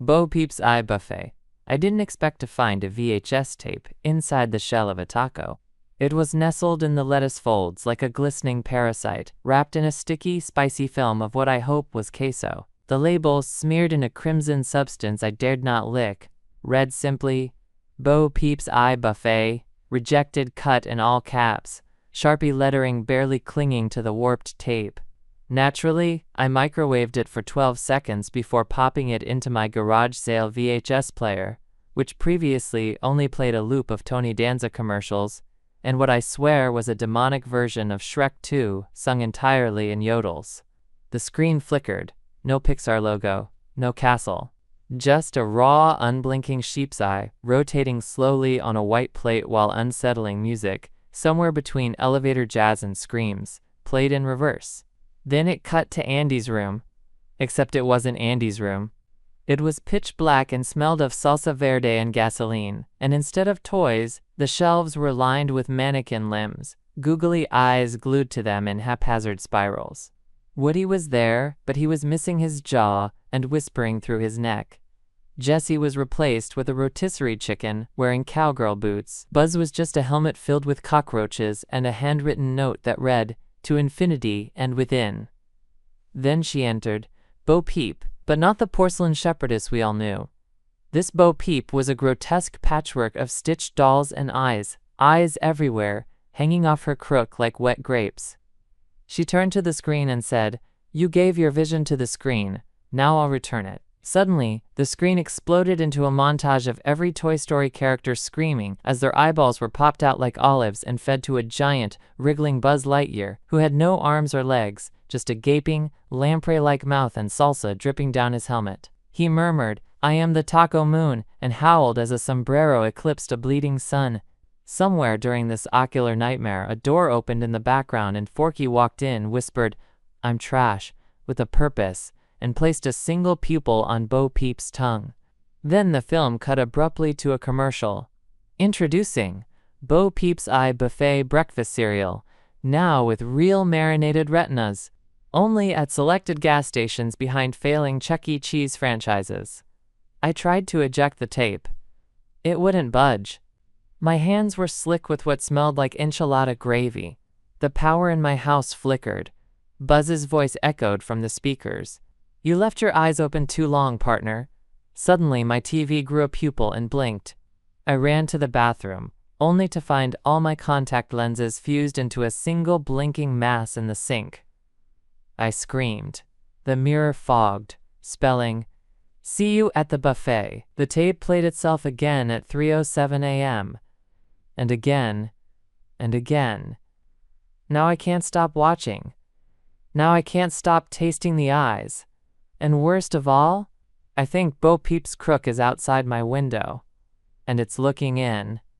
Bo Peep's Eye Buffet. I didn't expect to find a VHS tape inside the shell of a taco. It was nestled in the lettuce folds like a glistening parasite, wrapped in a sticky, spicy film of what I hope was queso. The label, smeared in a crimson substance I dared not lick, read simply, Bo Peep's Eye Buffet, rejected cut in all caps, Sharpie lettering barely clinging to the warped tape. Naturally, I microwaved it for 12 seconds before popping it into my garage sale VHS player, which previously only played a loop of Tony Danza commercials, and what I swear was a demonic version of Shrek 2 sung entirely in yodels. The screen flickered. No Pixar logo, no castle. Just a raw, unblinking sheep's eye, rotating slowly on a white plate while unsettling music, somewhere between elevator jazz and screams, played in reverse. Then it cut to Andy's room. Except it wasn't Andy's room. It was pitch black and smelled of salsa verde and gasoline, and instead of toys, the shelves were lined with mannequin limbs, googly eyes glued to them in haphazard spirals. Woody was there, but he was missing his jaw and whispering through his neck. Jessie was replaced with a rotisserie chicken wearing cowgirl boots. Buzz was just a helmet filled with cockroaches and a handwritten note that read, "To infinity and within." Then she entered, Bo Peep, but not the porcelain shepherdess we all knew. This Bo Peep was a grotesque patchwork of stitched dolls and eyes everywhere, hanging off her crook like wet grapes. She turned to the screen and said, "You gave your vision to the screen, now I'll return it." Suddenly, the screen exploded into a montage of every Toy Story character screaming as their eyeballs were popped out like olives and fed to a giant, wriggling Buzz Lightyear, who had no arms or legs, just a gaping, lamprey-like mouth and salsa dripping down his helmet. He murmured, "I am the Taco Moon," and howled as a sombrero eclipsed a bleeding sun. Somewhere during this ocular nightmare, a door opened in the background and Forky walked in, whispered, "I'm trash, with a purpose," and placed a single pupil on Bo Peep's tongue. Then the film cut abruptly to a commercial. Introducing Bo Peep's Eye Buffet breakfast cereal, now with real marinated retinas, only at selected gas stations behind failing Chuck E. Cheese franchises. I tried to eject the tape. It wouldn't budge. My hands were slick with what smelled like enchilada gravy. The power in my house flickered. Buzz's voice echoed from the speakers. "You left your eyes open too long, partner." Suddenly, my TV grew a pupil and blinked. I ran to the bathroom, only to find all my contact lenses fused into a single blinking mass in the sink. I screamed. The mirror fogged, spelling, "See you at the buffet." The tape played itself again at 3:07 a.m. And again, and again. Now I can't stop watching. Now I can't stop tasting the eyes. And worst of all, I think Bo Peep's crook is outside my window, and it's looking in.